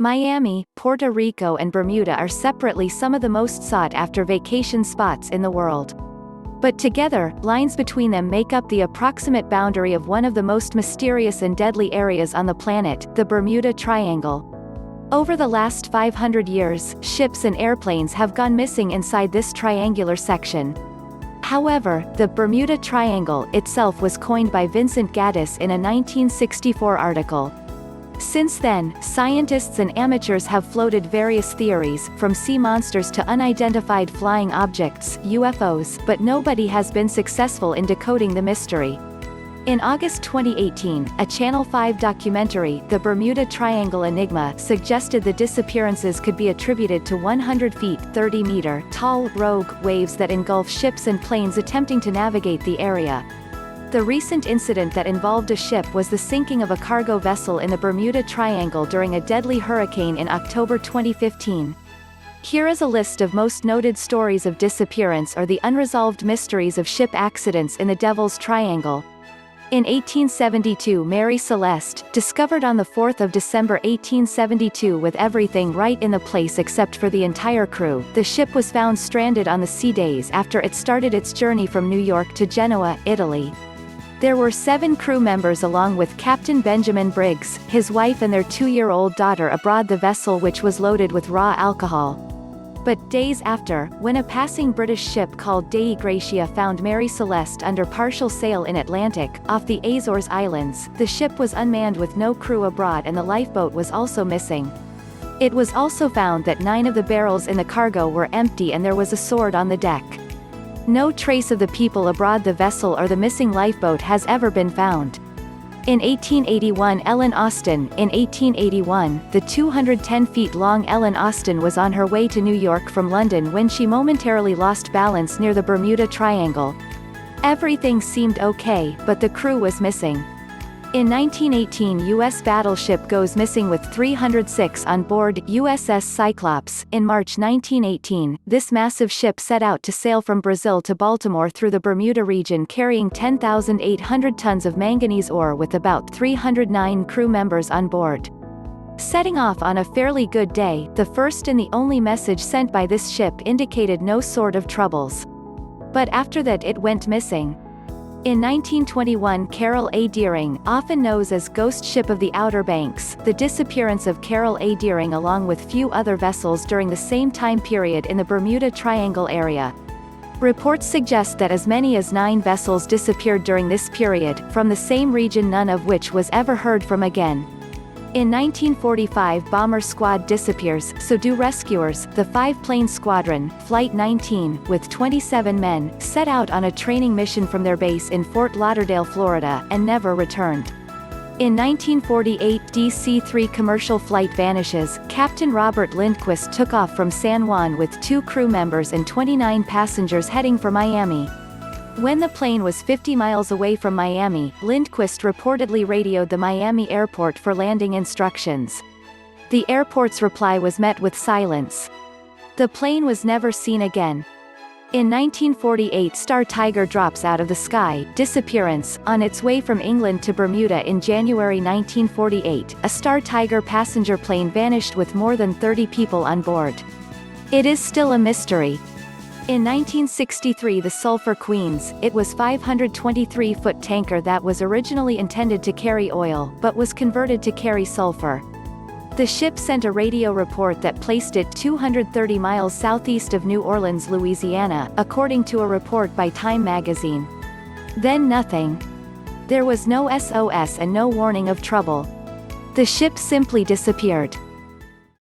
Miami, Puerto Rico and Bermuda are separately some of the most sought-after vacation spots in the world. But together, lines between them make up the approximate boundary of one of the most mysterious and deadly areas on the planet, the Bermuda Triangle. Over the last 500 years, ships and airplanes have gone missing inside this triangular section. However, the Bermuda Triangle itself was coined by Vincent Gaddis in a 1964 article. Since then, scientists and amateurs have floated various theories, from sea monsters to unidentified flying objects (UFOs), but nobody has been successful in decoding the mystery. In August 2018, a Channel 5 documentary, The Bermuda Triangle Enigma, suggested the disappearances could be attributed to 100 feet (30-meter) tall, rogue waves that engulf ships and planes attempting to navigate the area. The recent incident that involved a ship was the sinking of a cargo vessel in the Bermuda Triangle during a deadly hurricane in October 2015. Here is a list of most noted stories of disappearance or the unresolved mysteries of ship accidents in the Devil's Triangle. In 1872, Mary Celeste, discovered on the 4th of December 1872 with everything right in the place except for the entire crew, the ship was found stranded on the sea days after it started its journey from New York to Genoa, Italy. There were 7 crew members along with Captain Benjamin Briggs, his wife and their 2-year-old daughter aboard the vessel, which was loaded with raw alcohol. But days after, when a passing British ship called Dei Gratia found Mary Celeste under partial sail in Atlantic, off the Azores Islands, the ship was unmanned with no crew aboard and the lifeboat was also missing. It was also found that 9 of the barrels in the cargo were empty and there was a sword on the deck. No trace of the people aboard the vessel or the missing lifeboat has ever been found. In 1881, Ellen Austin, the 210 feet long Ellen Austin was on her way to New York from London when she momentarily lost balance near the Bermuda Triangle. Everything seemed okay, but the crew was missing. In 1918, U.S. battleship goes missing with 306 on board, USS Cyclops. In March 1918, this massive ship set out to sail from Brazil to Baltimore through the Bermuda region carrying 10,800 tons of manganese ore with about 309 crew members on board. Setting off on a fairly good day, the first and the only message sent by this ship indicated no sort of troubles. But after that it went missing. In 1921, Carol A. Deering, often known as Ghost Ship of the Outer Banks, the disappearance of Carol A. Deering along with few other vessels during the same time period in the Bermuda Triangle area. Reports suggest that as many as 9 vessels disappeared during this period, from the same region, none of which was ever heard from again. In 1945, Bomber Squad disappears, so do rescuers. The 5-plane squadron, Flight 19, with 27 men, set out on a training mission from their base in Fort Lauderdale, Florida, and never returned. In 1948, DC-3 commercial flight vanishes. Captain Robert Lindquist took off from San Juan with 2 crew members and 29 passengers heading for Miami. When the plane was 50 miles away from Miami, Lindquist reportedly radioed the Miami airport for landing instructions. The airport's reply was met with silence. The plane was never seen again. In 1948, Star Tiger drops out of the sky. Disappearance. On its way from England to Bermuda in January 1948, a Star Tiger passenger plane vanished with more than 30 people on board. It is still a mystery. In 1963, the Sulphur Queens, it was a 523-foot tanker that was originally intended to carry oil, but was converted to carry sulfur. The ship sent a radio report that placed it 230 miles southeast of New Orleans, Louisiana, according to a report by Time magazine. Then nothing. There was no SOS and no warning of trouble. The ship simply disappeared.